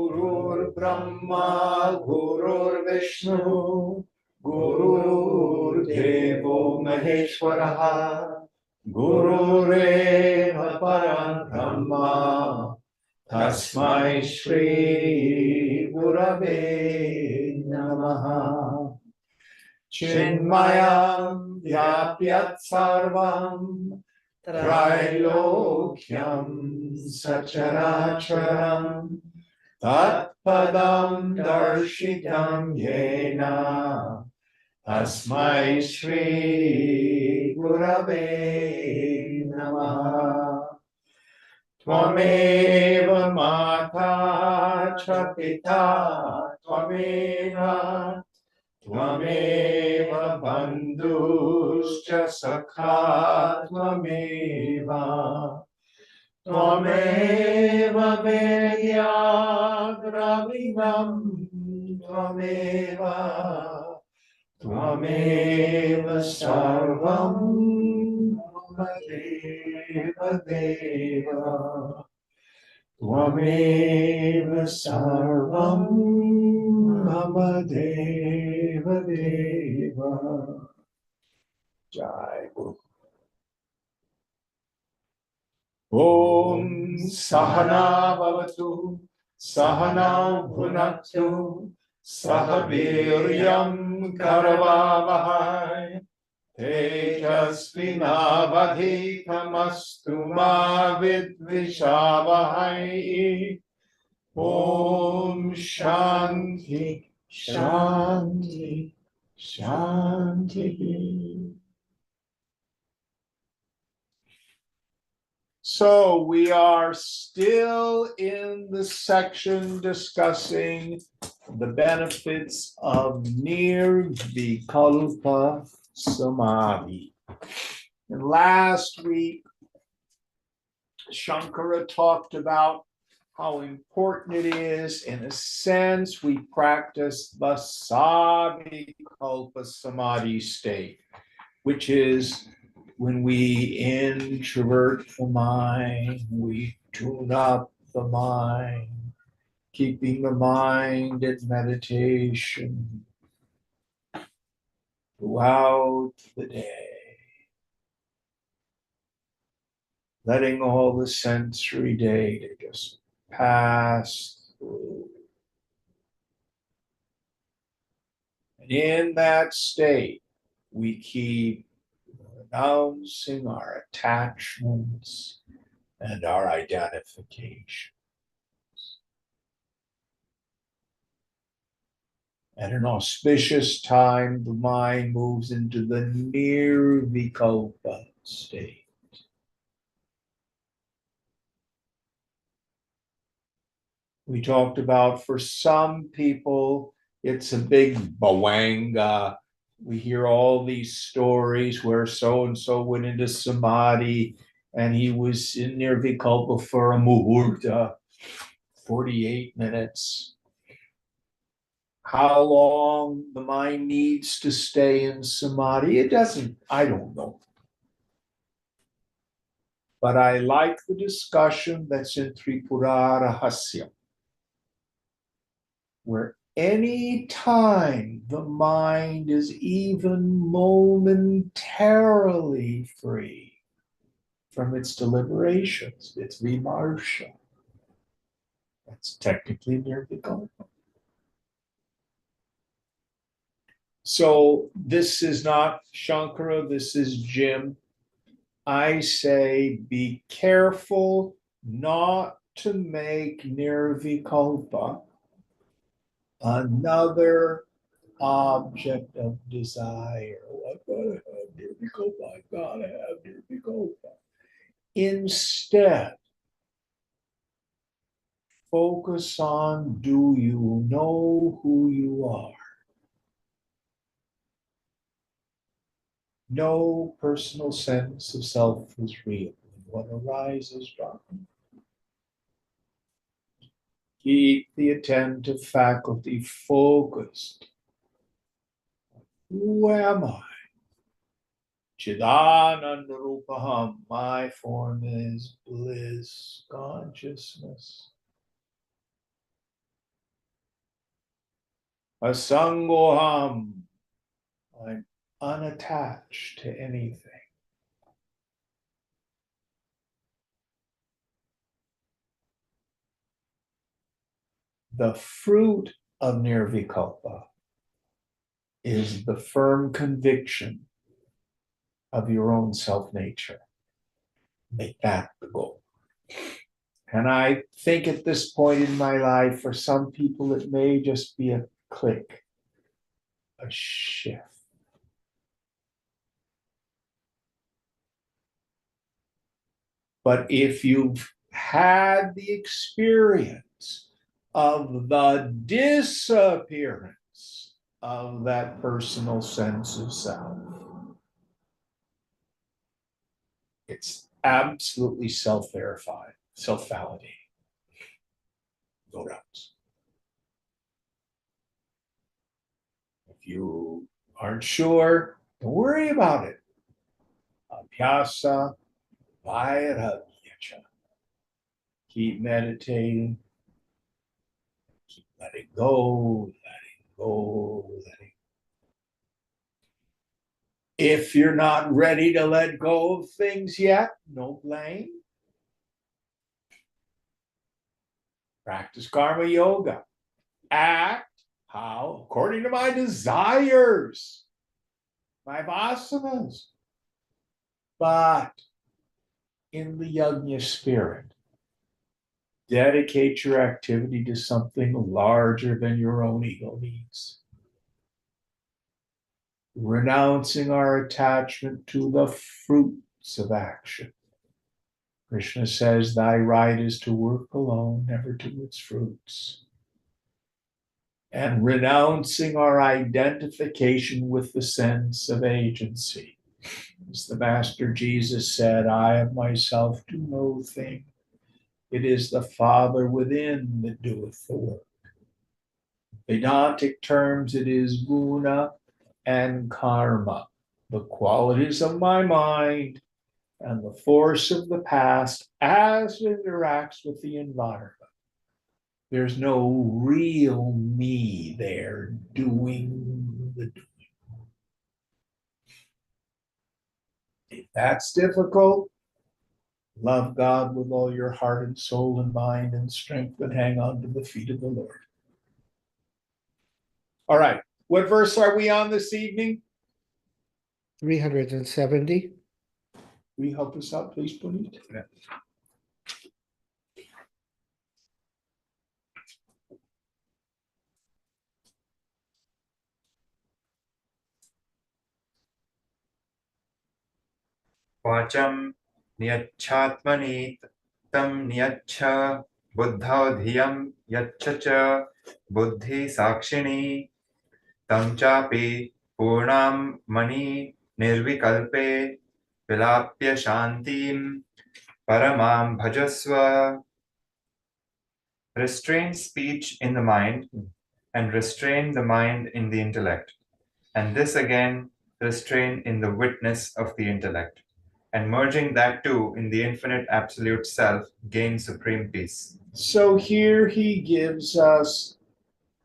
Gurur Brahma, Gurur Vishnu, Gurur Devo Maheshwaraha, Gurureva Param Brahma, Tasmai Shri Gurave Namaha. Chinmayam Vyapyat Sarvam Trailokyam Sacharacharam Tatpadam Darshitam Yena Tasmai Shri Gurave Namaha. Tvameva Mata Cha Pita Tvameva Tvameva Bandhuscha Sakha Tvameva Tvameva Vedyagravinam Tvameva Tvameva Sarvam Deva Deva Tvameva Sarvam Mama Deva Deva. Jai Guru. Om Sahana Bhavatu Sahana Bhunaktu Sahaviryam Karavavahai Tejasvinavadhikamastu ma vidvishavahai. Om Shanti Shanti Shanti. So we are still in the section discussing the benefits of Nirvikalpa Samadhi. And last week, Shankara talked about how important it is. In a sense, we practice the Savikalpa Samadhi state, which is when we introvert the mind, we tune up the mind, keeping the mind in meditation throughout the day, letting all the sensory data just pass through. And in that state, we keep renouncing our attachments and our identification. At an auspicious time, the mind moves into the Nirvikalpa state. We talked about for some people, it's a big bawanga. We hear all these stories where so-and-so went into samadhi and he was in Nirvikalpa for a muhurta, 48 minutes. How long the mind needs to stay in samadhi, it doesn't, I don't know. But I like the discussion that's in Tripura Rahasya, where any time the mind is even momentarily free from its deliberations, its vimarsha, that's technically nirvikalpa. So this is not Shankara, this is Jim. I say be careful not to make nirvikalpa another object of desire. Oh, I've got to have nirvikalpa, I've got to have nirvikalpa. Instead, focus on, do you know who you are? No personal sense of self is real. What arises, drop. Keep the attentive faculty focused. Who am I? Chidananda Rupaham, my form is bliss consciousness. asangoham. I'm unattached to anything. The fruit of nirvikalpa is the firm conviction of your own self nature. Make that the goal. And I think at this point in my life, for some people, it may just be a click, a shift. But if you've had the experience of the disappearance of that personal sense of self, it's absolutely self-verified, self-validating. No doubts. If you aren't sure, don't worry about it. Abhyasa vairagyacha. Keep meditating. Keep letting go, letting go, letting. If you're not ready to let go of things yet, no blame. Practice karma yoga. Act how? According to my desires, my vasanas. But in the yajna spirit, dedicate your activity to something larger than your own ego needs. Renouncing our attachment to the fruits of action. Krishna says, thy right is to work alone, never to its fruits. And renouncing our identification with the sense of agency. As the Master Jesus said, I of myself do no thing. It is the Father within that doeth the work. Vedantic terms, it is guna and karma, the qualities of my mind and the force of the past as it interacts with the environment. There's no real me there doing the doing. If that's difficult, love God with all your heart and soul and mind and strength and hang on to the feet of the Lord. All right. What verse are we on this evening? 370. Will you help us out, please, Puneet? Yeah. वाचं नियच्छात्मनि तं नियच्छ बुद्धौ धियं यच्छ च बुद्धिसाक्षिणी तं चापि पूर्णां मणि निर्विकल्पे विलाप्य शान्तिं परमां भजस्व. Restrain speech in the mind and restrain the mind in the intellect, and this again restrain in the witness of the intellect. And merging that too in the infinite absolute self, gain supreme peace. So here he gives us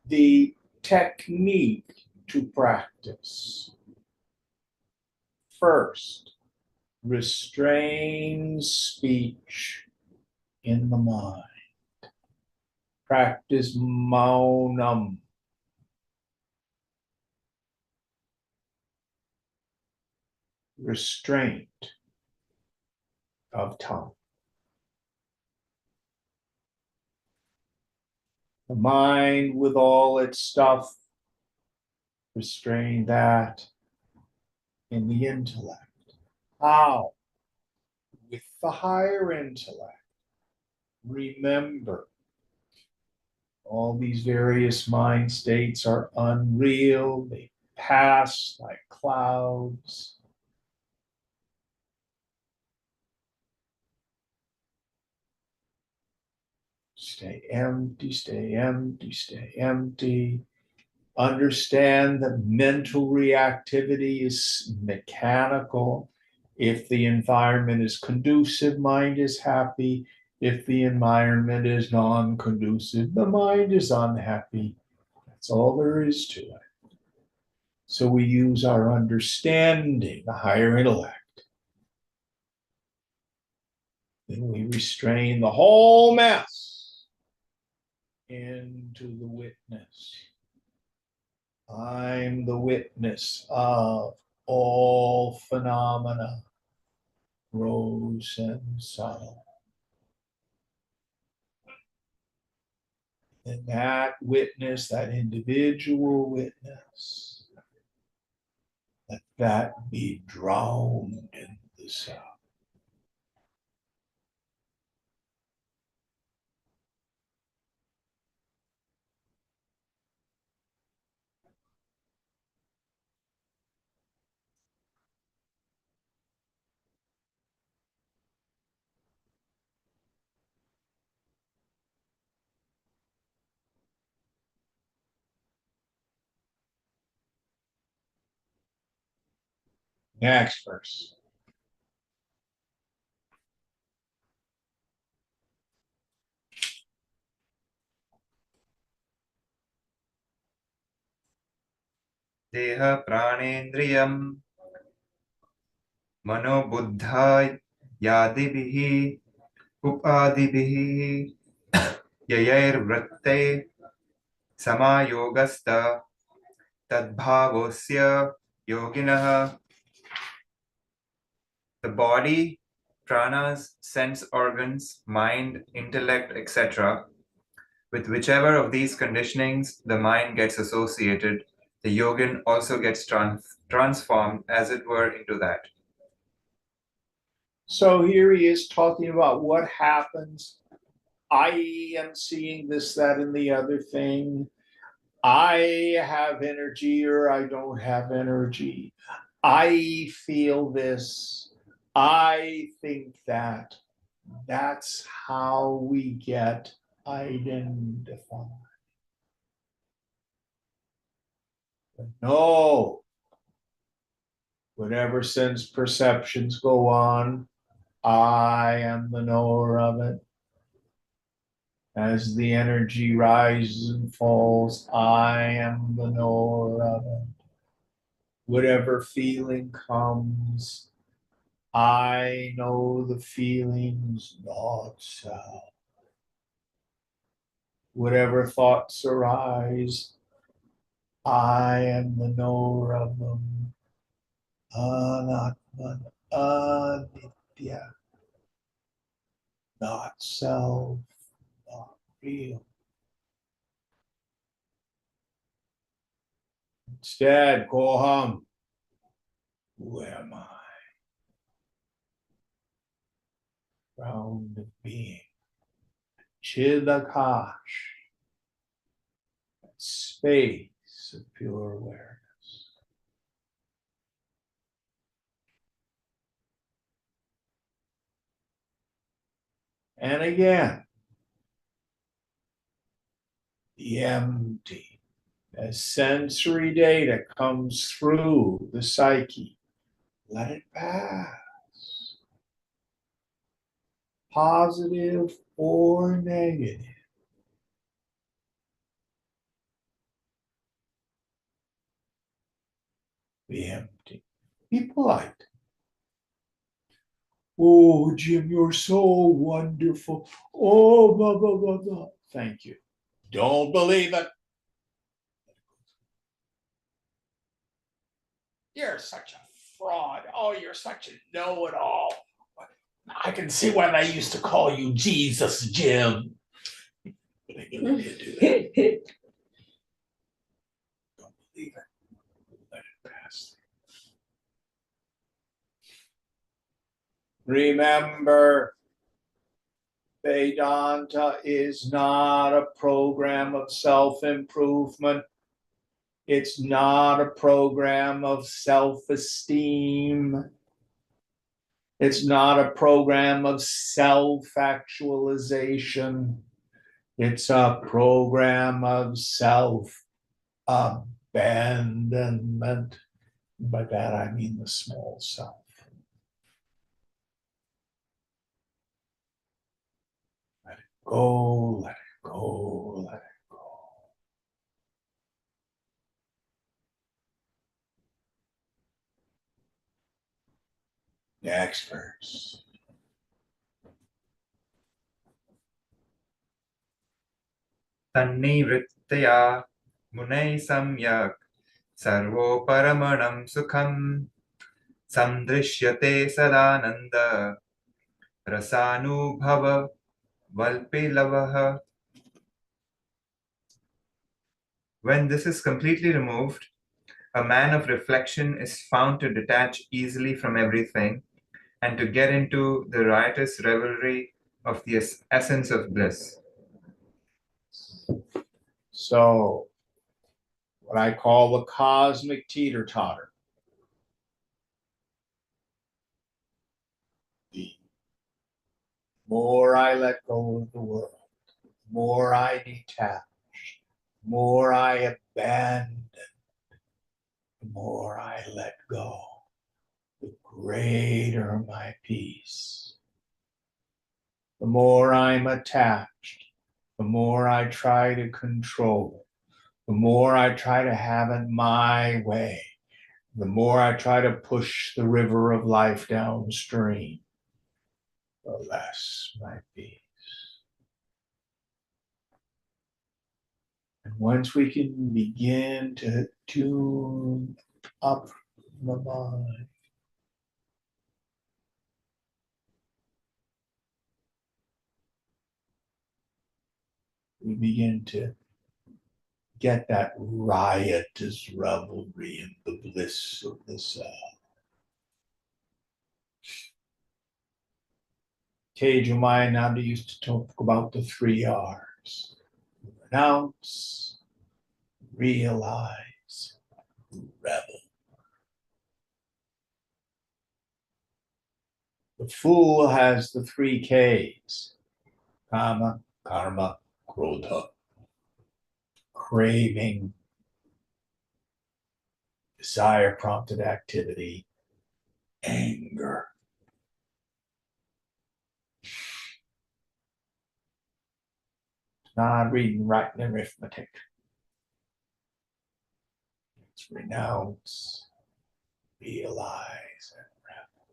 the technique to practice. First, restrain speech in the mind. Practice maunam. Restraint of tongue. The mind with all its stuff, restrain that in the intellect. How? With the higher intellect. Remember, all these various mind states are unreal. They pass like clouds. Stay empty, stay empty, stay empty. Understand that mental reactivity is mechanical. If the environment is conducive, mind is happy. If the environment is non-conducive, the mind is unhappy. That's all there is to it. So we use our understanding, the higher intellect. Then we restrain the whole mess into the witness. I'm the witness of all phenomena, gross and subtle. And that witness, that individual witness, let that be drowned in the sound. Next verse. Deha pranendriyam manobuddha yadibihi upadibihi yayair vratte samayogasta tadbhavosya yoginah. The body, pranas, sense organs, mind, intellect, etc. With whichever of these conditionings the mind gets associated, the yogin also gets transformed, as it were, into that. So here he is talking about what happens. I am seeing this, that, and the other thing. I have energy or I don't have energy. I feel this. I think that. That's how we get identified. But no, whatever sense perceptions go on, I am the knower of it. As the energy rises and falls, I am the knower of it. Whatever feeling comes, I know the feelings, not self. Whatever thoughts arise, I am the knower of them. Anatman, anitya, not self, not real. Instead, Koham, who am I? Ground of being. Chidakash, space of pure awareness. And again, the empty, as sensory data comes through the psyche, let it pass, positive or negative. Be empty. Be polite. Oh, Jim, you're so wonderful. Oh, blah, blah, blah, blah. Thank you. Don't believe it. You're such a fraud. Oh, you're such a know-it-all. I can see why they used to call you Jesus, Jim. Don't believe it. Let it pass. Remember, Vedanta is not a program of self-improvement. It's not a program of self-esteem. It's not a program of self-actualization. It's a program of self-abandonment. By that, I mean the small self. Let it go, let it go, let it go. Next verse. Tannivrittaya munai samyak sarvo paramanam sukham samdrishyate sadananda rasanubhava valpilavaha. When this is completely removed, a man of reflection is found to detach easily from everything and to get into the riotous revelry of the essence of bliss. So, what I call the cosmic teeter-totter. The more I let go of the world, the more I detach, the more I abandon, the more I let go, the greater my peace. The more I'm attached, the more I try to control, the more I try to have it my way, the more I try to push the river of life downstream, the less my peace. And once we can begin to tune up the mind, we begin to get that riotous revelry in the bliss of the self. Tejumai Nanda used to talk about the 3 R's: renounce, realize, rebel. The fool has the 3 K's: kama, karma, krodha. Craving, desire prompted activity, anger. Not reading, writing, arithmetic. It's renounce, realize, and rebel.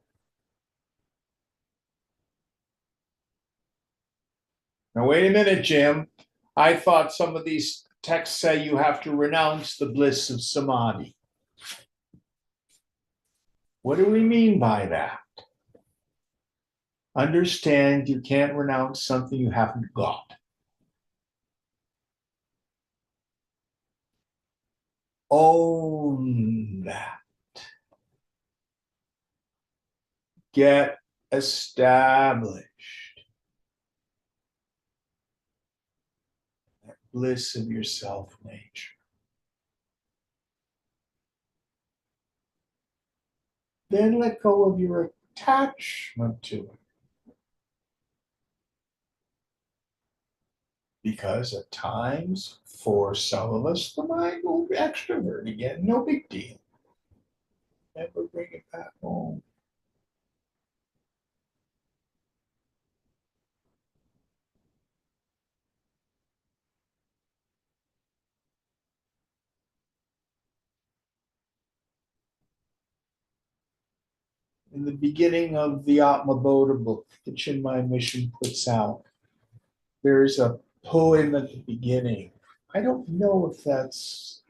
Now, wait a minute, Jim. I thought some of these texts say you have to renounce the bliss of samadhi. What do we mean by that? Understand you can't renounce something you haven't got. Own that. Get established. That bliss of your self nature. Then let go of your attachment to it. Because at times, for some of us, the mind will extrovert again. No big deal. Never bring it back home. In the beginning of the Atma Bodha book that Chinmay Mission puts out, there's a poem at the beginning. I don't know if that's,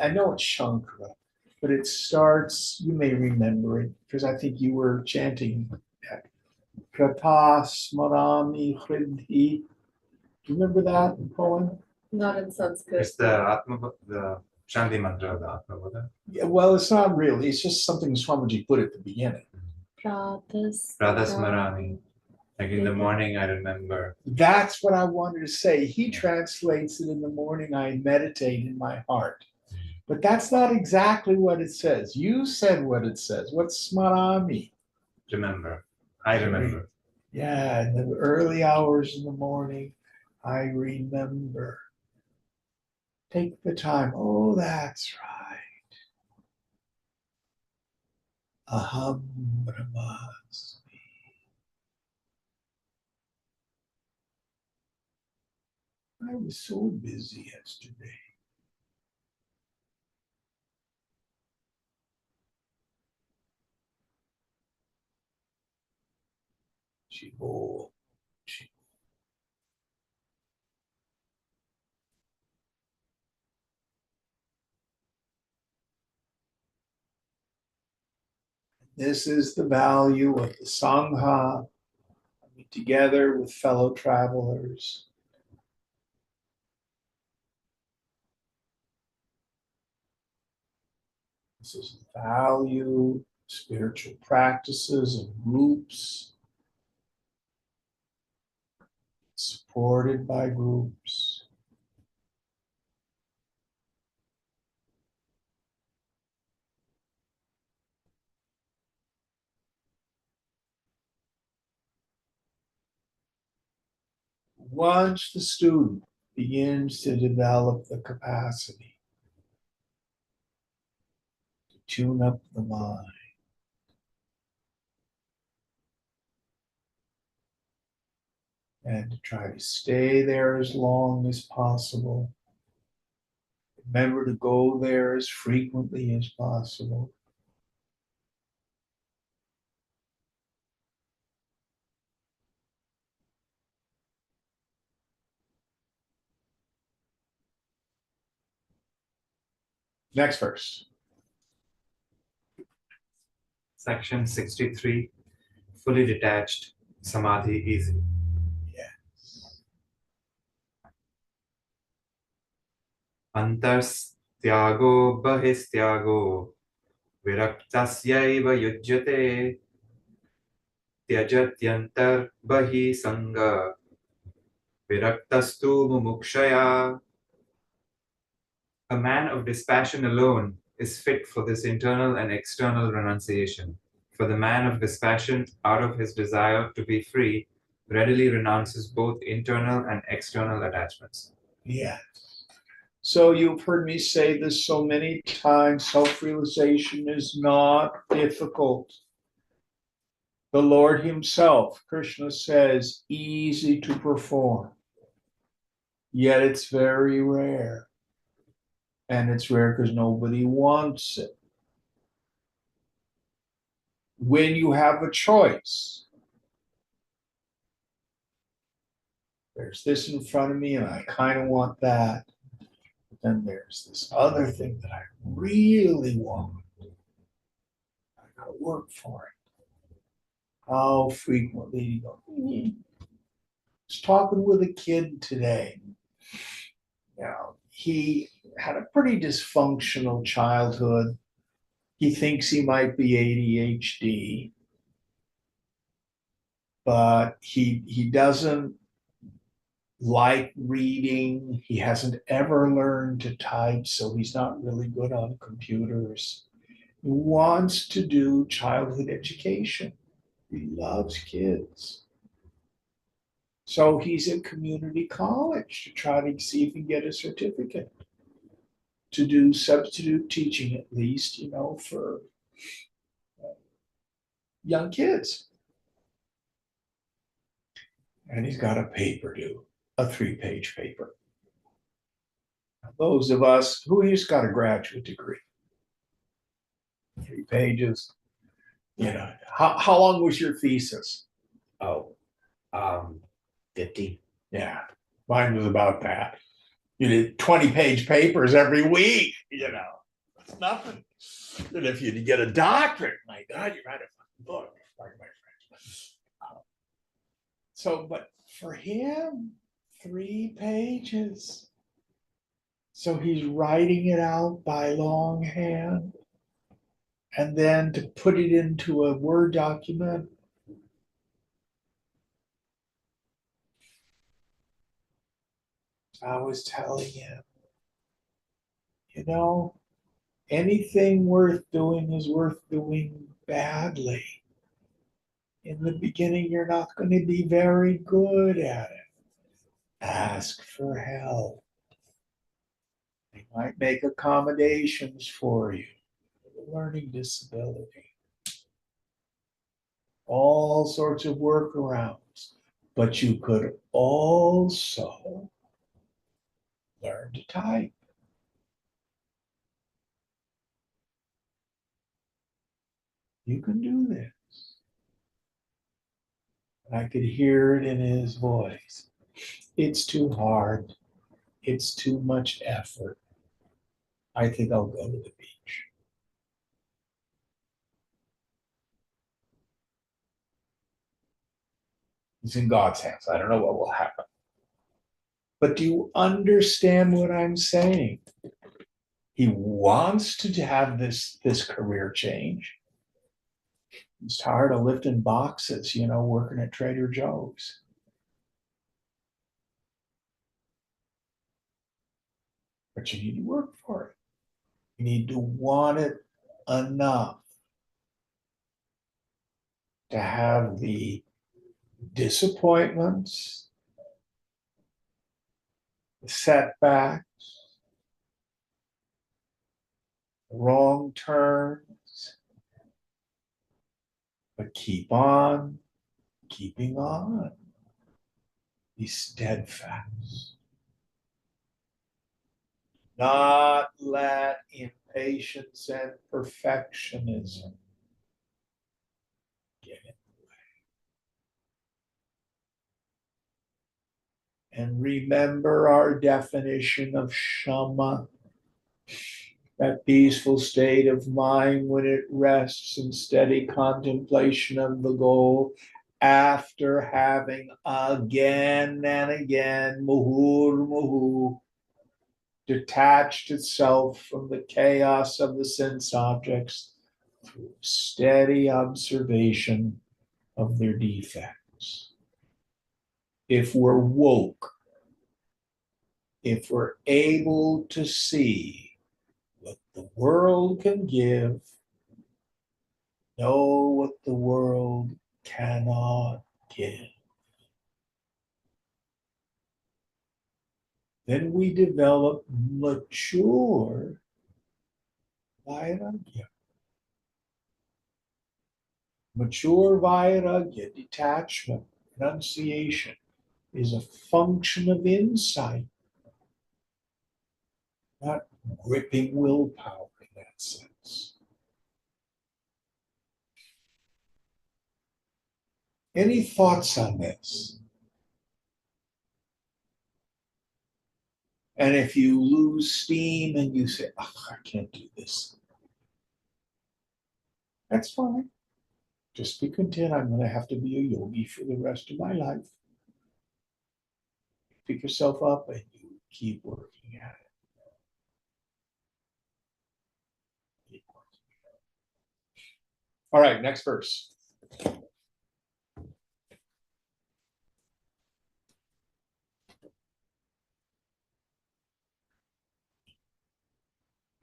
I know it's Shankara, but it starts, you may remember it, because I think you were chanting that. Krata Smarami Hridhi. Do you remember that poem? Not in Sanskrit. It's the Shanti mantra of the Atma Bodha. Yeah, well, it's not really. It's just something Swamiji put at the beginning. Pradasmarami. Like in the morning, I remember. That's what I wanted to say. He translates it in the morning, I meditate in my heart. But that's not exactly what it says. You said what it says. What's smarami? Remember. I remember. Yeah, in the early hours in the morning, I remember. Take the time. Oh, that's right. Aham Brahmasmi. I was so busy yesterday. Chibo. This is the value of the Sangha, coming together with fellow travelers. This is the value of spiritual practices and groups, supported by groups. Once the student begins to develop the capacity to tune up the mind, and to try to stay there as long as possible. Remember to go there as frequently as possible. Next verse. Section 63, fully detached, samadhi easy. Yes. Antarstyago bahistyago viraktasyaiva yujyate tyajatyantar bahi sanga viraktastu mumukshaya. A man of dispassion alone is fit for this internal and external renunciation. For the man of dispassion, out of his desire to be free, readily renounces both internal and external attachments. Yes. So you've heard me say this so many times, self-realization is not difficult. The Lord himself, Krishna says, easy to perform. Yet it's very rare. And it's rare because nobody wants it. When you have a choice, there's this in front of me and I kind of want that. But then there's this other thing that I really want. I gotta work for it. How frequently do you go, I was talking with a kid today. He had a pretty dysfunctional childhood. He thinks he might be ADHD, but he doesn't like reading. He hasn't ever learned to type, so he's not really good on computers. He wants to do childhood education. He loves kids. So he's at community college to try to see if he can get a certificate to do substitute teaching, at least, for young kids. And he's got a paper due, a 3-page paper. Those of us who just got a graduate degree, 3 pages. How long was your thesis? Oh, 50. Yeah, mine was about that. You did 20-page papers every week. It's nothing. And if you get a doctorate, my God, you write a book, like my friend. So, but for him, 3 pages. So he's writing it out by longhand. And then to put it into a Word document. I was telling him, anything worth doing is worth doing badly. In the beginning, you're not going to be very good at it. Ask for help. They might make accommodations for you. Learning disability. All sorts of workarounds. But you could also learn to type. You can do this. I could hear it in his voice. It's too hard. It's too much effort. I think I'll go to the beach. It's in God's hands. I don't know what will happen. But do you understand what I'm saying? He wants to have this career change. He's tired of lifting boxes, working at Trader Joe's. But you need to work for it. You need to want it enough to have the disappointments, the setbacks, the wrong turns, but keep on keeping on. Be steadfast. Not let impatience and perfectionism get in the way. And remember our definition of shama, that peaceful state of mind when it rests in steady contemplation of the goal after having again and again, muhur muhu, detached itself from the chaos of the sense objects through steady observation of their defects. If we're woke, if we're able to see what the world can give, know what the world cannot give, then we develop mature vairagya. Mature vairagya, detachment, renunciation, is a function of insight, not gripping willpower in that sense. Any thoughts on this? And if you lose steam and you say, oh, I can't do this, that's fine. Just be content. I'm going to have to be a yogi for the rest of my life. Pick yourself up and you keep working at it. All right, next verse.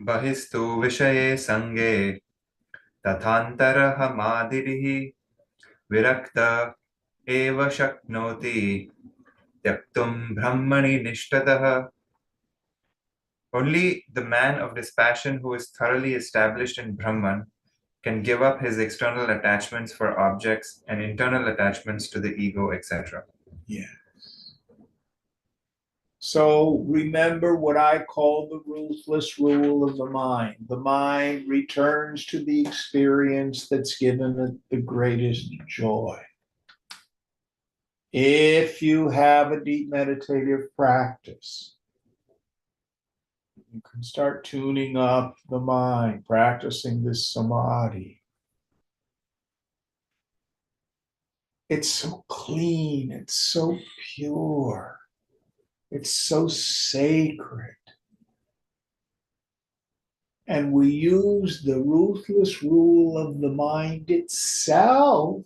बहिस्तु विषये संगे तथान्तरः मादिरिः विरक्त एव शक्नोति त्यक्तुं ब्रह्मणि निष्ठतः. Only the man of dispassion who is thoroughly established in Brahman can give up his external attachments for objects and internal attachments to the ego, etc. Yes. So remember what I call the ruthless rule of the mind. The mind returns to the experience that's given it the greatest joy. If you have a deep meditative practice, you can start tuning up the mind, practicing this samadhi. It's so clean, it's so pure, it's so sacred. And we use the ruthless rule of the mind itself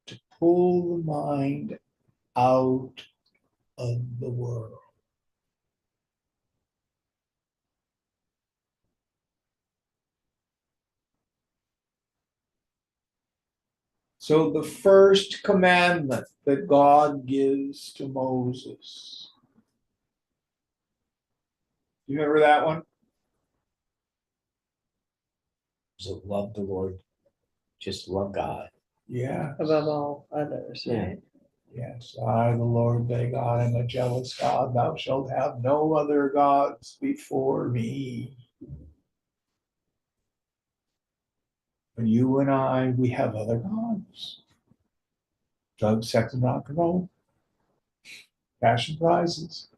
to pull the mind out of the world. So the first commandment that God gives to Moses. You remember that one? So love the Lord. Just love God. Yeah. Above all others, Yeah. right? Yes, I, the Lord thy God, am a jealous God. Thou shalt have no other gods before me. But you and I, we have other gods. Drugs, sex, and rock and roll. Passion prizes.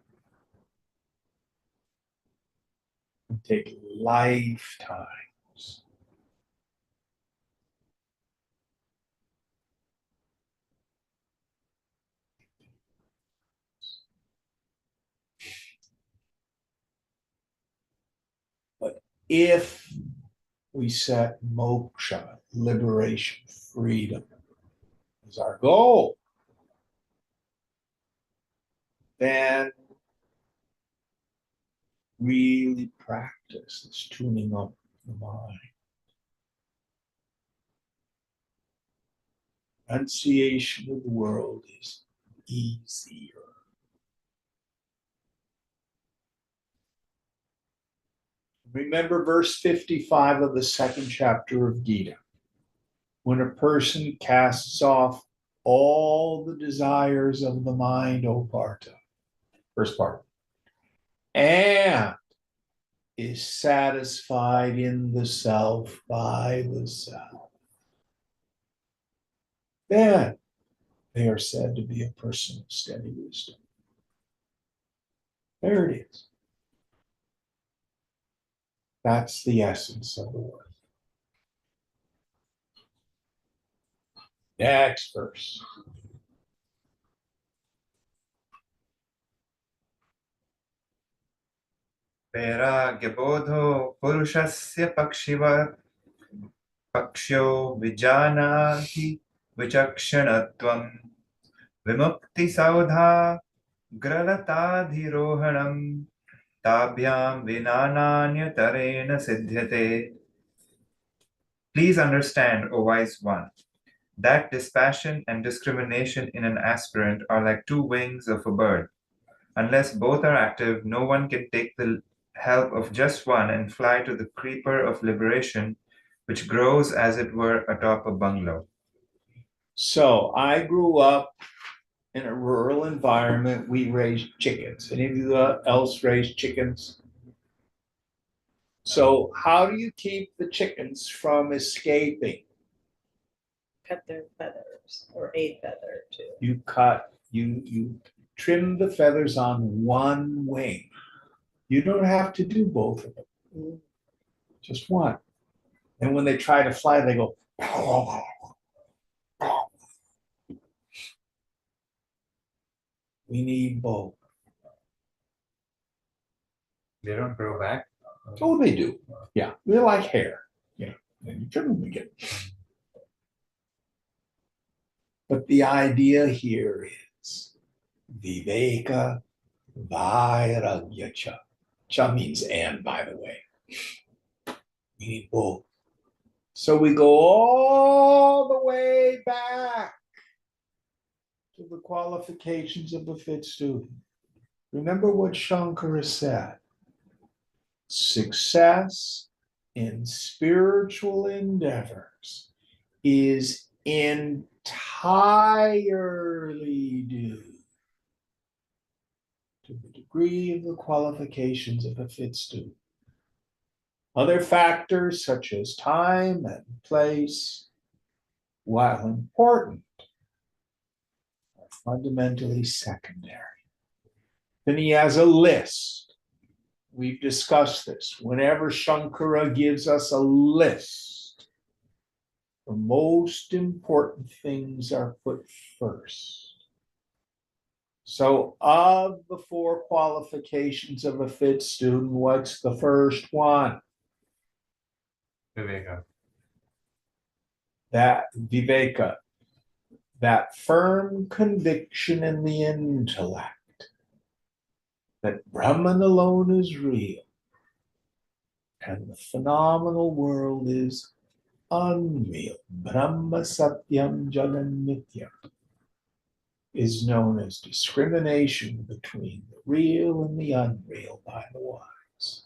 It take lifetimes. But if we set moksha, liberation, freedom, as our goal, then really practice this tuning up the mind. Renunciation of the world is easier. Remember verse 55 of the second chapter of Gita. When a person casts off all the desires of the mind, O Partha, first part, and is satisfied in the self by the self, then they are said to be a person of steady wisdom. There it is. That's the essence of the word. Next verse. वैराग्यबोधो पुरुषस्य पक्ष्यो विजानाति विचक्षणत्वं विमुक्तिसौधाग्रलताधिरोहणं ताभ्यां विना नान्यतरेण सिद्ध्यते. Please understand, O wise one, that dispassion and discrimination in an aspirant are like two wings of a bird. Unless both are active, no one can take the help of just one and fly to the creeper of liberation, which grows as it were atop a bungalow. So I grew up in a rural environment. We raised chickens. Any of you else raised chickens? So how do you keep the chickens from escaping? Cut their feathers or a feather too. You trim the feathers on one wing. You don't have to do both of them, just one. And when they try to fly, they go. We need both. They don't grow back. Oh, they do. Yeah, they're like hair. Yeah, and you trim them again. But the idea here is Viveka Vairagya Cha. Cha means and, by the way. We need both. So we go all the way back to the qualifications of a fit student. Remember what Shankara said. Success in spiritual endeavors is entirely due to the degree of the qualifications of a fit student. Other factors such as time and place, while important, are fundamentally secondary. Then he has a list. We've discussed this. Whenever Shankara gives us a list, the most important things are put first. So of the four qualifications of a fit student, what's the first one? Viveka. That Viveka, that firm conviction in the intellect that Brahman alone is real and the phenomenal world is unreal. Brahma Satyam Jagan Nityam is known as discrimination between the real and the unreal by the wise.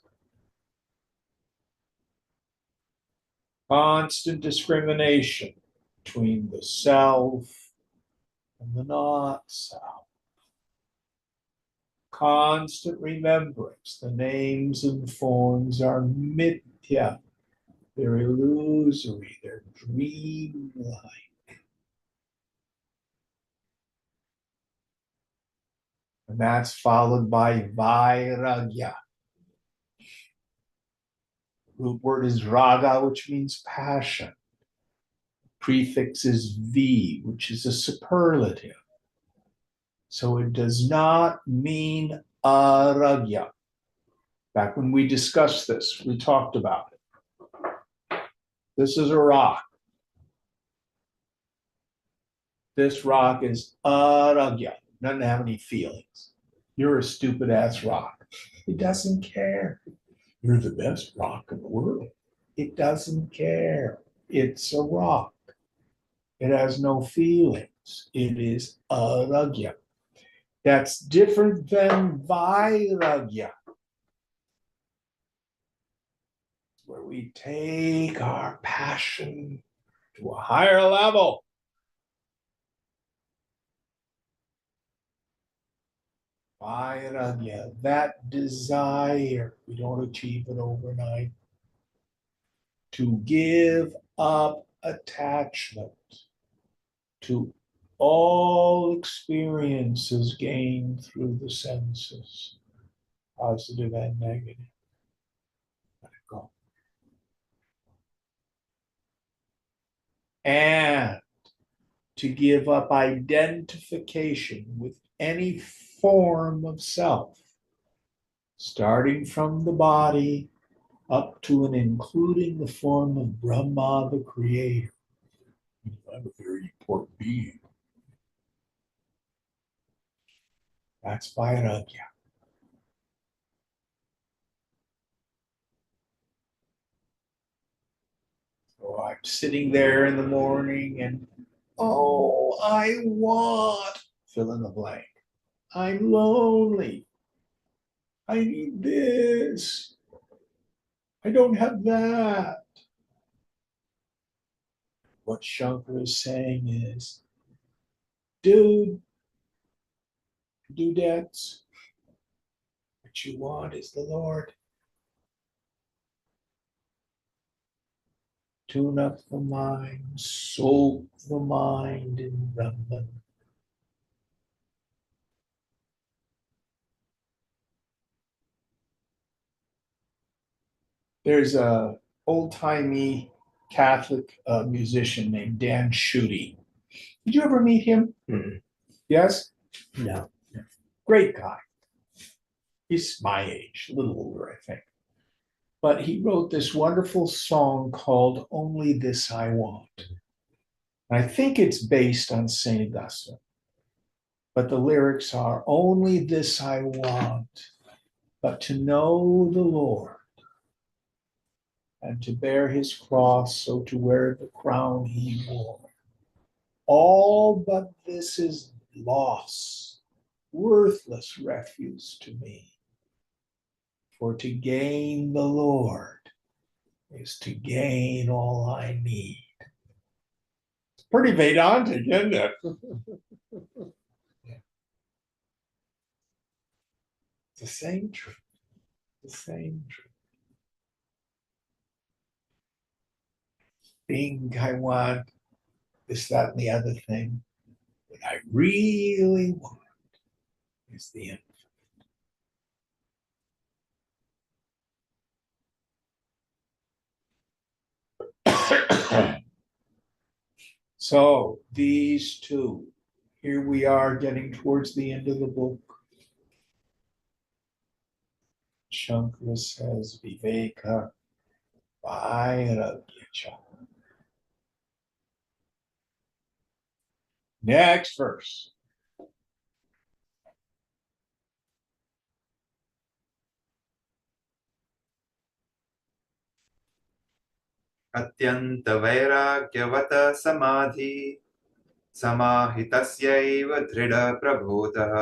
Constant discrimination between the self and the not self. Constant remembrance, the names and forms are mithya, they're illusory, they're dreamlike. And that's followed by vairagya. Root word is raga, which means passion. Prefix is V, which is a superlative. So it does not mean aragya. Back when we discussed this, we talked about it. This is a rock. This rock is aragya. Doesn't have any feelings. You're a stupid ass rock. It doesn't care. You're the best rock in the world. It doesn't care. It's a rock. It has no feelings. It is aragya. That's different than vairagya, where we take our passion to a higher level. Vairagya, that desire, we don't achieve it overnight, to give up attachment to all experiences gained through the senses, positive and negative. Let it go. And to give up identification with any form of self, starting from the body up to and including the form of Brahma, the creator. I'm a very important being. That's vairagya. So I'm sitting there in the morning and, oh, I want, fill in the blank. I'm lonely. I need this. I don't have that. What Shankar is saying is, dude, dudettes, what you want is the Lord. Tune up the mind, soak the mind in Brahman. There's a old-timey Catholic musician named Dan Schutte. Did you ever meet him? Mm-mm. Yes? No. Great guy. He's my age, a little older, I think. But he wrote this wonderful song called Only This I Want. And I think it's based on St. Augustine. But the lyrics are, only this I want, but to know the Lord and to bear his cross, so to wear the crown he wore. All but this is loss, worthless refuse to me. For to gain the Lord is to gain all I need. It's pretty Vedantic, isn't it? Yeah. It's the same truth. The same truth. Think I want this, that, and the other thing. What I really want is the infinite. So these two, here we are getting towards the end of the book. Shankara says, Viveka Vairagya. Next verse. अत्यन्तवैराग्यवत समाधि समाहितस्यैव दृढप्रबोधः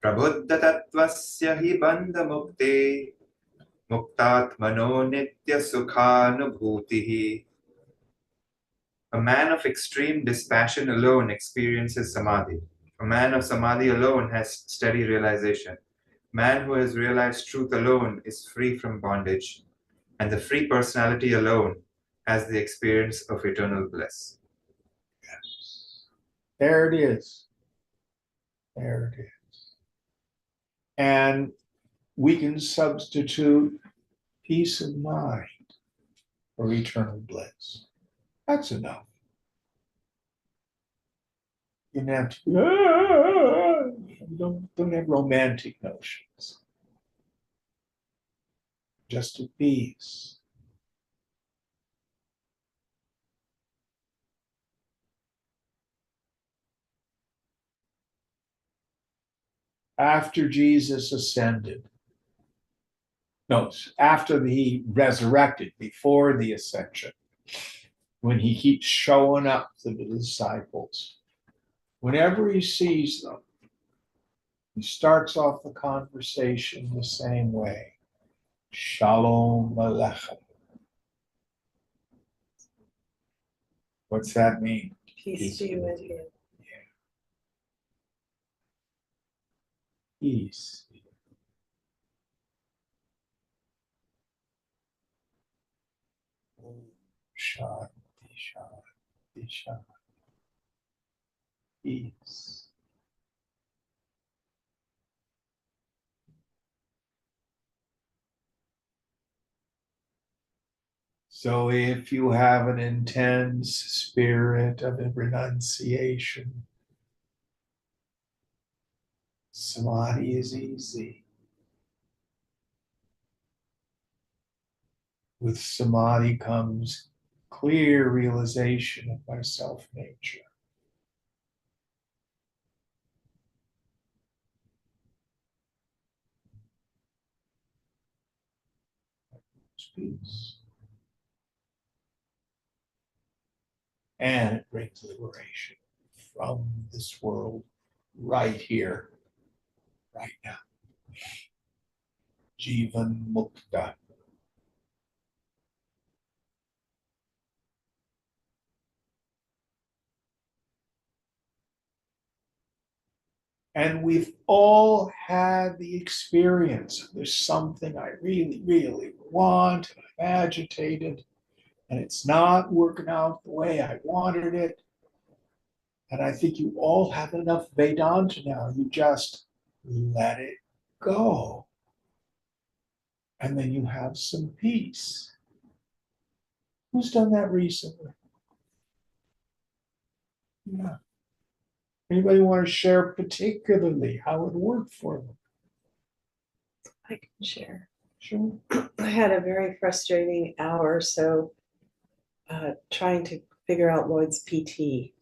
प्रबुद्धतत्त्वस्य हि बन्धमुक्ते मुक्तात्मनो नित्यसुखानुभूतिः. A man of extreme dispassion alone experiences samadhi. A man of samadhi alone has steady realization. Man who has realized truth alone is free from bondage, and the free personality alone has the experience of eternal bliss. Yes. There it is. There it is. And we can substitute peace of mind for eternal bliss. That's enough. You don't have to, don't have romantic notions. Just a peace. After Jesus ascended, no, after he resurrected, before the ascension, when he keeps showing up to the disciples, whenever he sees them, he starts off the conversation the same way. Shalom Aleichem. What's that mean? Peace be with you. Peace. Shanti, shanti, shanti. Peace. So if you have an intense spirit of renunciation, samadhi is easy. With samadhi comes clear realization of my self-nature. Peace. And it brings liberation from this world right here, right now. Jivan Mukta. And we've all had the experience. There's something I really, really want, and I'm agitated, and it's not working out the way I wanted it. And I think you all have enough Vedanta now. You just let it go. And then you have some peace. Who's done that recently? Yeah. Anybody want to share particularly how it worked for them? I can share. Sure. I had a very frustrating hour or so trying to figure out Lloyd's PT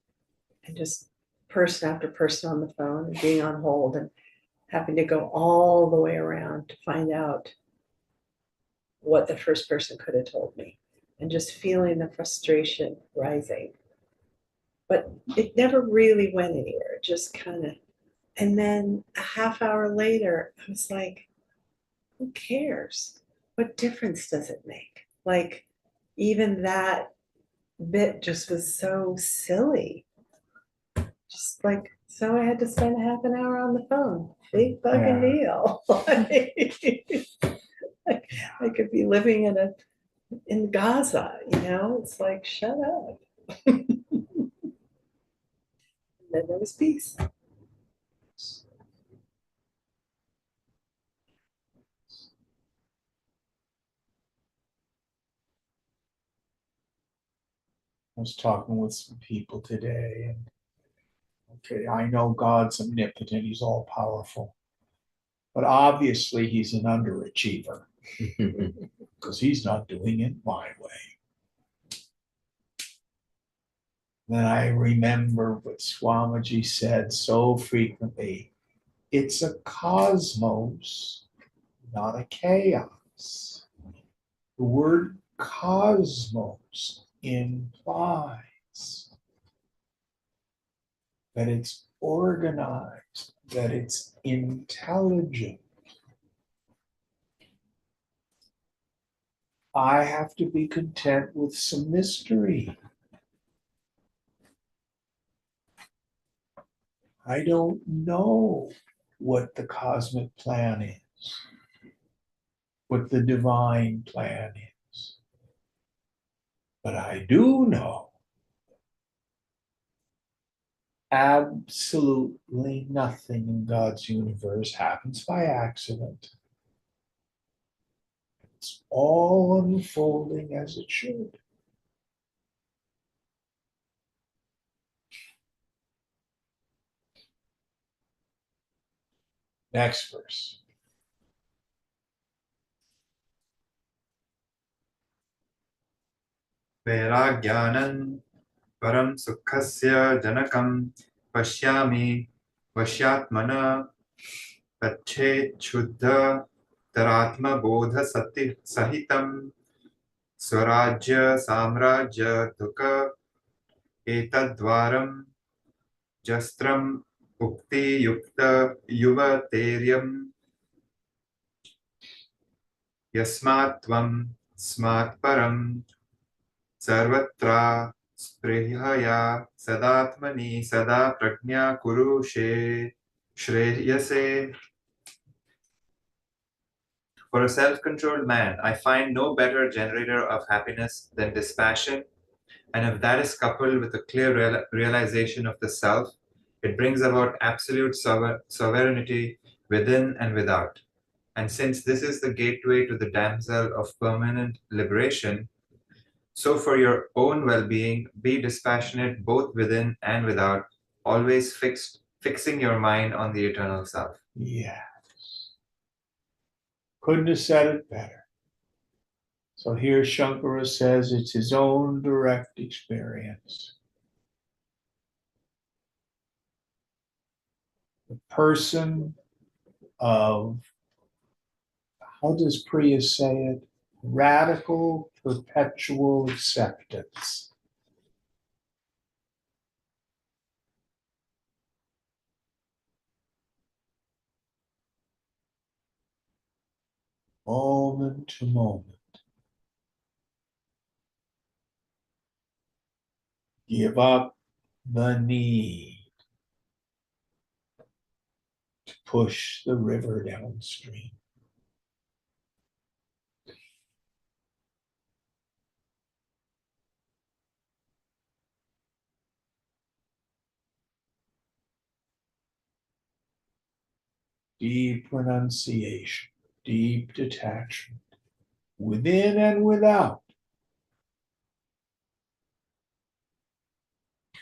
and just person after person on the phone and being on hold and having to go all the way around to find out what the first person could have told me and just feeling the frustration rising. But it never really went anywhere, it just kind of, and then a half hour later, I was like, who cares? What difference does it make? Like, even that bit just was so silly. Just like, so I had to spend a half an hour on the phone. Big fucking deal. Like, I could be living in Gaza, you know? It's like, shut up. Then there was peace. I was talking with some people today, and okay, I know God's omnipotent, he's all powerful. But obviously he's an underachiever because he's not doing it my way. Then I remember what Swamiji said so frequently. It's a cosmos, not a chaos. The word cosmos implies that it's organized, that it's intelligent. I have to be content with some mystery. I don't know what the cosmic plan is, what the divine plan is. But I do know Absolutely nothing in God's universe happens by accident. It's all unfolding as it should. Next verse. वैराग्यानन् परं सुखस्य जनकं पश्यामि वश्यात्मन तच्छेच्छुद्धतरात्मबोधसति सहितं स्वराज्य साम्राज्य दुःख एतद्वारं जस्त्रम् उक्तियुक्त युवतेर्यं यस्मात् त्वं स्मात् परं सर्वत्र स्पृहया सदात्मनि सदा प्रज्ञा कुरु श्रेयसे. For a self-controlled man, I find no better generator of happiness than dispassion, and if that is coupled with a clear realization of the self, it brings about absolute sovereignty within and without. And since this is the gateway to the damsel of permanent liberation, so for your own well-being, be dispassionate both within and without, always fixing your mind on the eternal self. Yes. Couldn't have said it better. So here Shankara says it's his own direct experience. The person of, how does Priya say it? Radical perpetual acceptance. Moment to moment. Give up the need to push the river downstream. Deep renunciation, deep detachment, within and without.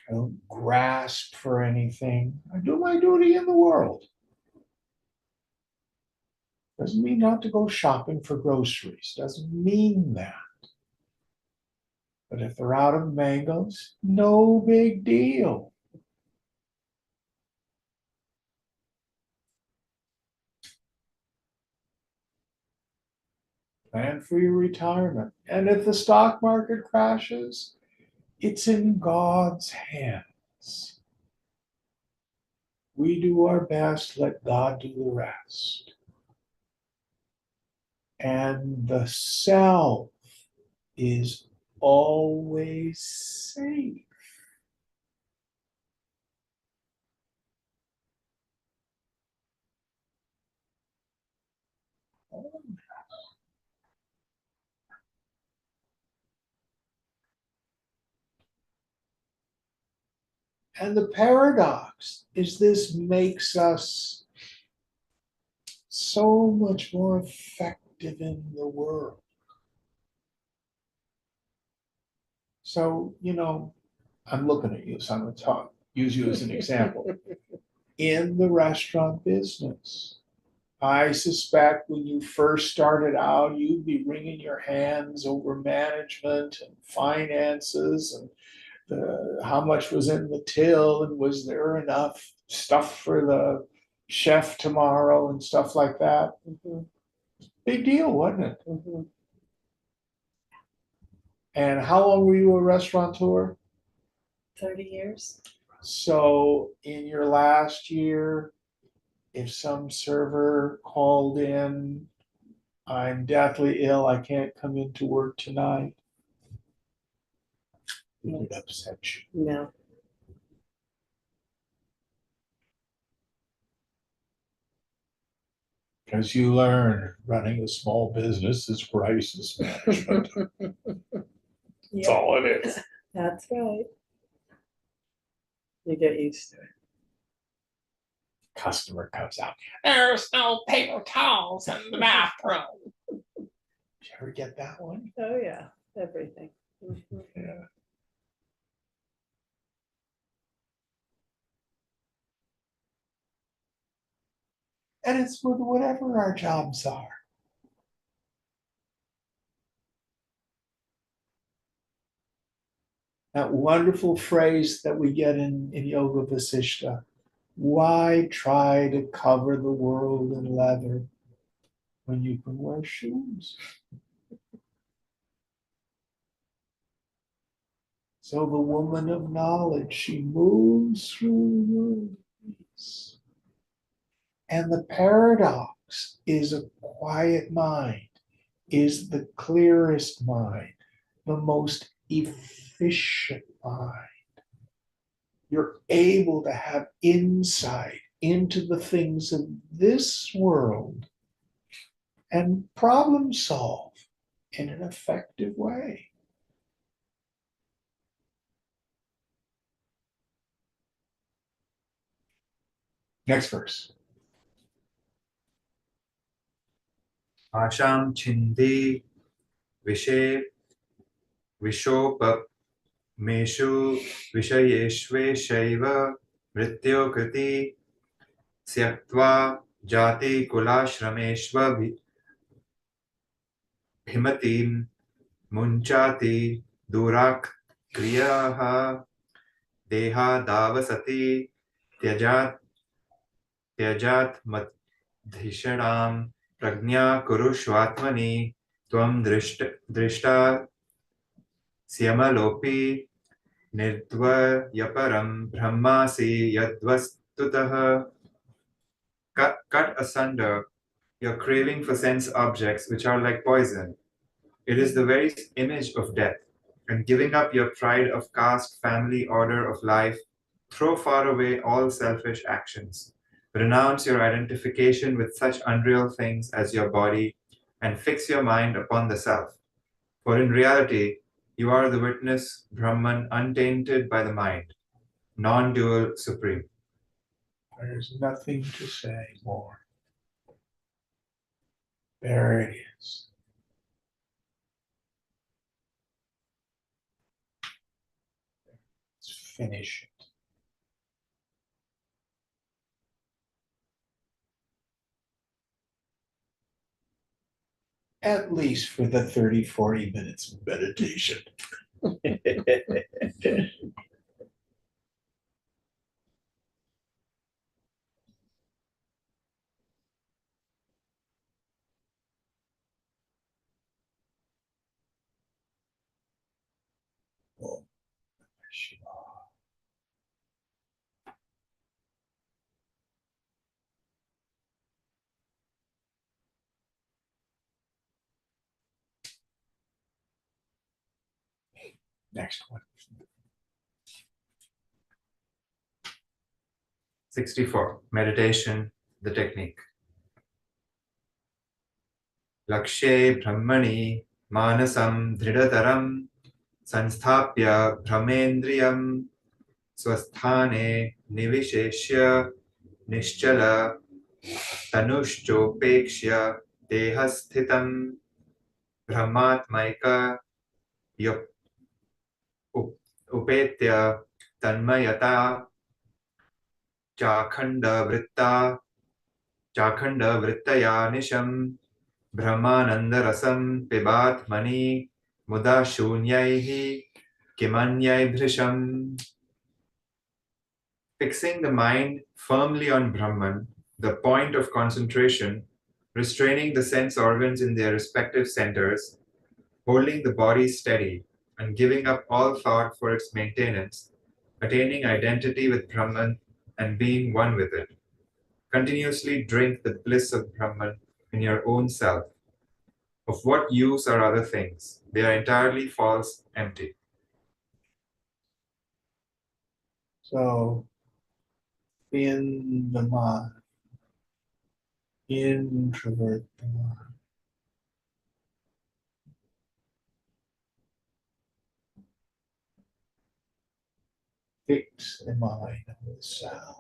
I don't grasp for anything. I do my duty in the world. Doesn't mean not to go shopping for groceries. Doesn't mean that. But if they're out of mangoes, no big deal. Plan for your retirement. And if the stock market crashes, it's in God's hands. We do our best, let God do the rest. And the self is always safe. And the paradox is this makes us so much more effective in the world. So, I'm looking at you, so I'm going to use you as an example. In the restaurant business, I suspect when you first started out, you'd be wringing your hands over management and finances and how much was in the till and was there enough stuff for the chef tomorrow and stuff like that. Mhm, Big deal, wasn't it? mhm. And how long were you a restaurateur? 30 years. So in your last year, if some server called in, I'm deathly ill, I can't come into work tonight, it would upset you. No. Because you learn running a small business is crisis management. That's Yeah, all it is. that's right. You get used to it. Customer comes out. There's no paper towels in the bathroom. Did you ever get that one? Oh, yeah, everything. Mhm. Yeah. And it's with whatever our jobs are. That wonderful phrase that we get in Yoga Vasishta. Why try to cover the world in leather when you can wear shoes? So the woman of knowledge, she moves through worlds. And the paradox is a quiet mind, is the clearest mind, the most efficient mind. You're able to have insight into the things of this world and problem solve in an effective way. Next verse. Asham chindi vishe vishopameshu vishayeshveshaiva mrityokriti syaktva jati kulashrameshva bhimatim munchati durak kriyaha deha davasati tyajat त्यजात् मद्धिषणां प्रज्ञा कुरुष्वात्मनि त्वं दृष्टा स्यमलोपि निर्द्वयपरं ब्रह्मासि यद्वस्तुतः. Cut asunder your craving for sense objects which are like poison. It is the very image of death. And giving up your pride of caste, family, order of life, throw far away all selfish actions. Renounce your identification with such unreal things as your body and fix your mind upon the self. For in reality, you are the witness, Brahman, untainted by the mind, non-dual supreme. There's nothing to say more. There it is. Let's finish it. At least for the 30, 40 minutes of meditation. Oh, Shiva. Next one. 64. Meditation, the technique. Lakshe brahmani manasam dhridataram sanstapya brahmendriyam sवस्थाने निविशेष्य निश्चल तनुश्चोपेक्ष्य देहस्थितं ब्रह्मात्मैक उपेत्य तन्मयता चाखण्डवृत्तया निशं ब्रह्मानन्दरसं पिबात्मनि मुदा शून्यैः किमन्यैर्भृशम्. Fixing the mind firmly on Brahman, the point of concentration, restraining the sense organs in their respective centers, holding the body steady, and giving up all thought for its maintenance, attaining identity with Brahman and being one with it. Continuously drink the bliss of Brahman in your own self. Of what use are other things? They are entirely false, empty. So, in the mind, introvert the mind. fix the mind on the sound.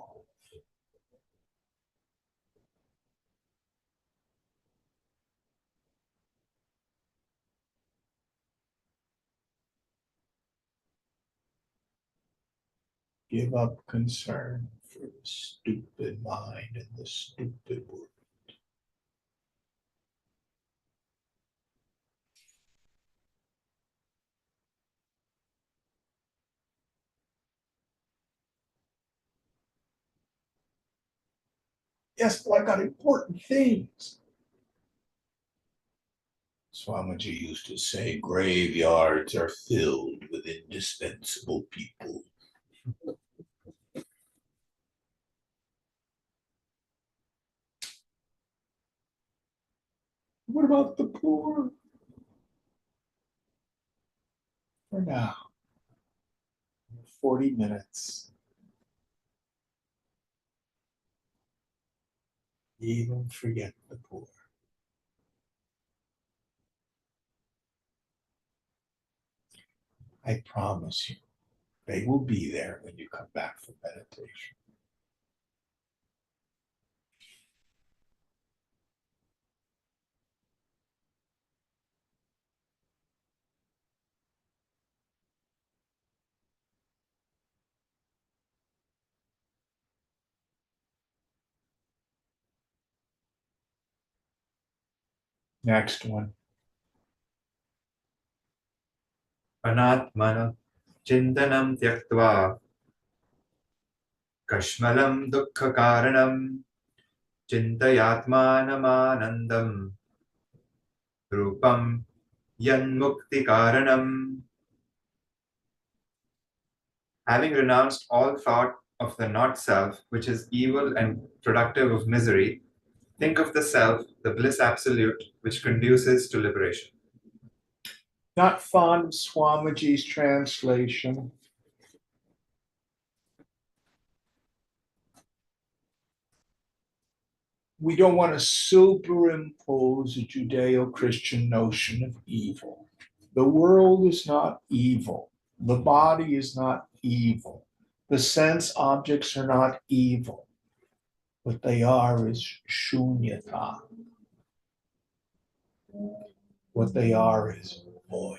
Give up concern for the stupid mind and the stupid world. Yes, but I got important things. Swamiji used to say graveyards are filled with indispensable people. What about the poor? For now, 40 minutes. Even forget the poor. I promise you, they will be there when you come back from meditation. Next one. Anatmana chintanam tyaktva kashmalam dukkha karanam chintayatmanamanandam rupam yanmukti karanam. Having renounced all thought of the not self, which is evil and productive of misery, think of the self, the bliss absolute, which conduces to liberation. Not fond of Swamiji's translation. We don't want to superimpose a Judeo-Christian notion of evil. The world is not evil. The body is not evil. The sense objects are not evil. What they are is shunyata. What they are is void.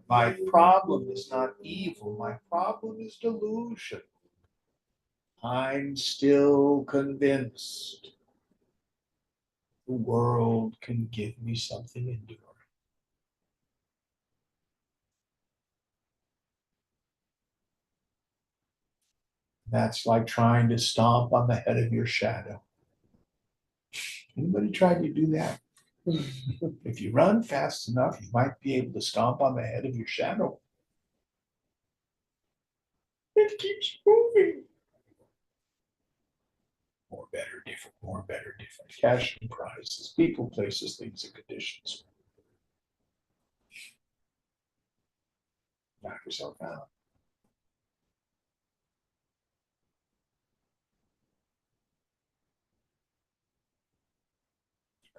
My problem is not evil. My problem is delusion. I'm still convinced the world can give me something enduring. That's like trying to stomp on the head of your shadow. Anybody tried to do that? If you run fast enough, you might be able to stomp on the head of your shadow. It keeps moving. More, better, different, more, better, different. Cash and prizes, people, places, things, and conditions. Knock yourself out.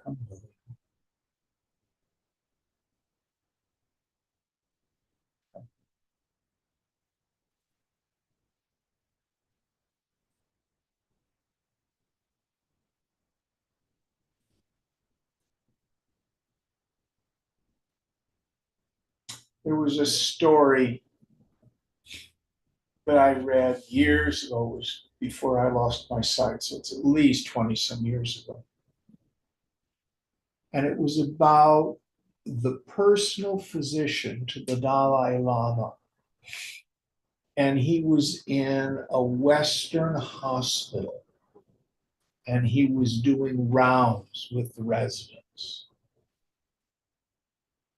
Come on. There was a story that I read years ago, it was before I lost my sight, so it's at least 20 some years ago. And it was about the personal physician to the Dalai Lama. And he was in a Western hospital and he was doing rounds with the residents.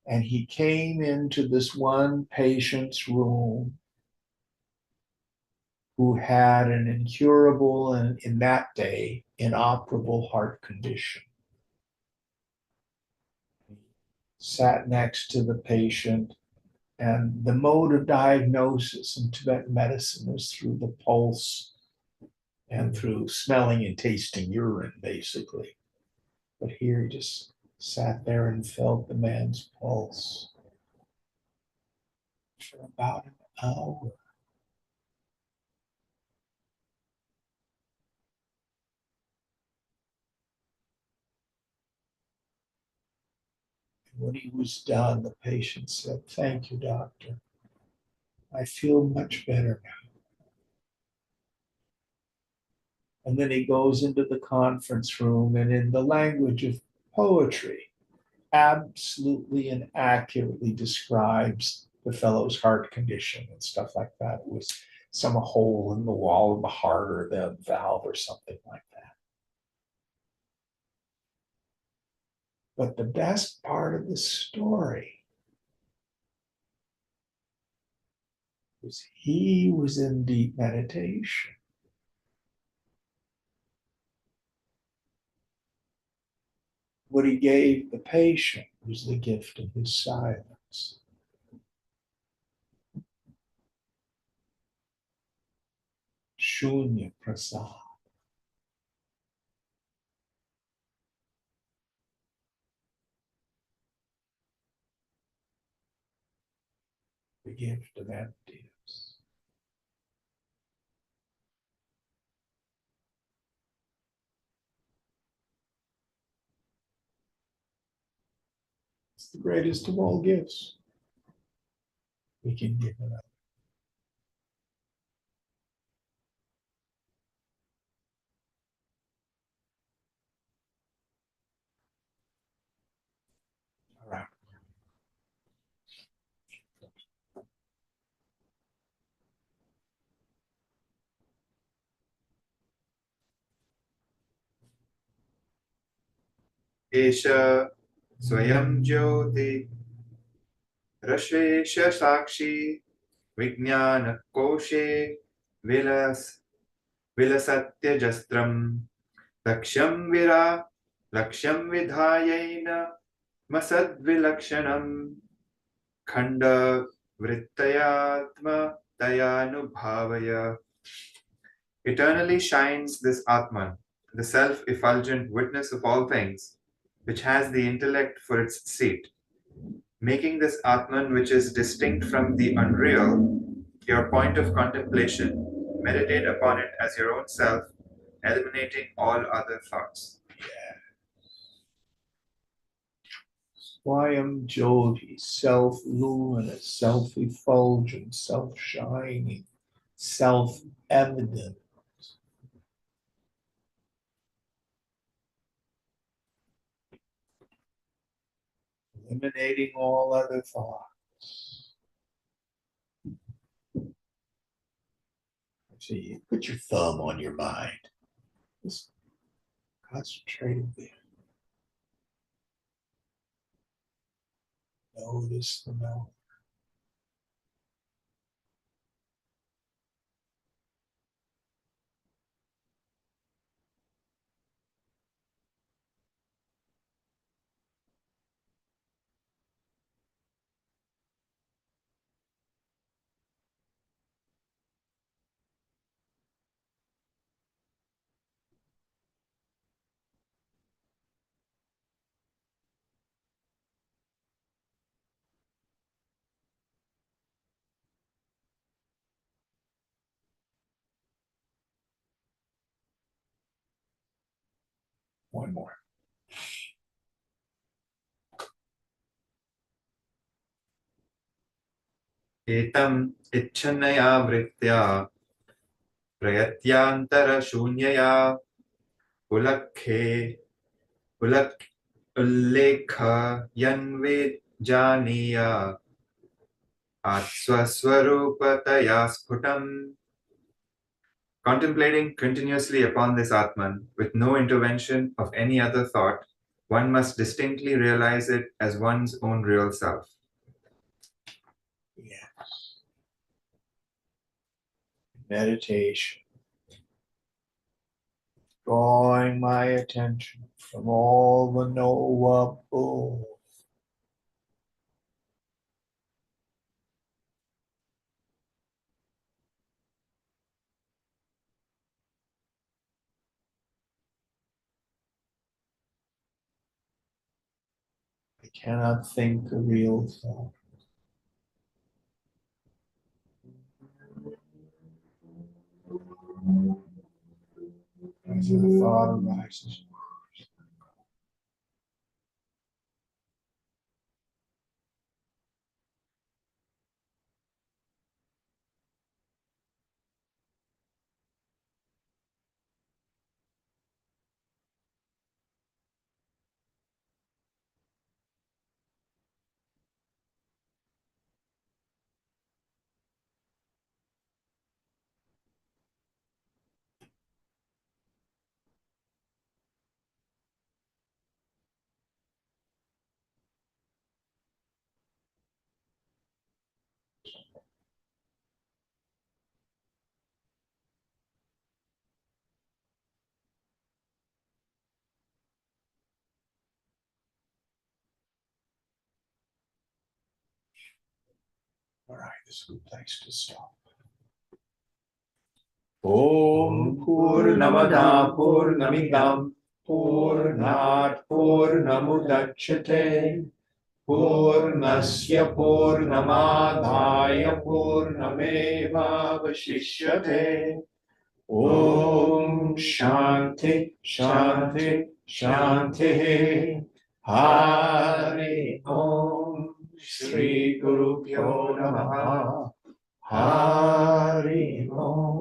And he came into this one patient's room who had an incurable and, in that day, inoperable heart condition. He sat next to the patient, and the mode of diagnosis in Tibetan medicine is through the pulse and through smelling and tasting urine, basically. But here he just sat there and felt the man's pulse. for about an hour. When he was done, the patient said, "Thank you, doctor. I feel much better now." And then he goes into the conference room and, in the language of poetry, absolutely and accurately describes the fellow's heart condition and stuff like that. It was some hole in the wall of the heart or the valve or something like that. But the best part of the story was he was in deep meditation. What he gave the patient was the gift of his silence. Shunya prasad. The gift of emptiness. It's the greatest of all gifts we can give another. All right. एष स्वयं ज्योति रशेष साक्षी विज्ञान कोशे villous विलसत्यजस्त्रम् लक्ष्यं विधायैन मसद्विलक्षणम् खण्ड वृत्तयात्मतयानुभावय. Eternally shines this Atman, the self-effulgent witness of all things, which has the intellect for its seat. Making this Atman, which is distinct from the unreal, your point of contemplation, meditate upon it as your own self, eliminating all other thoughts. Swayam Jyoti, self-luminous, self-effulgent, self-shining, self-evident. Eliminating all other thoughts. So you put your thumb on your mind. Just concentrate there. Notice the mouth. One more. एतम् इच्छन्नया वृत्त्या प्रयत्यान्तरशून्यया उलक्खे उलक् उल्लेखयन्विजानीय आत्स्वस्वरूपतया स्फुटम्. Contemplating continuously upon this Atman, with no intervention of any other thought, one must distinctly realize it as one's own real self. Yes. Meditation. Drawing my attention from all the knowable. I cannot think a real thought. As the thought arises. All right, this is a good place to stop. Om Purnamada Purnamidam Purnat Purnamudachyate Purnasya Purnamadhaya Purnameva Vashishyate Om Shanti Shanti Shanti Hari Om Shri Guru Pyo Namaha Hari Om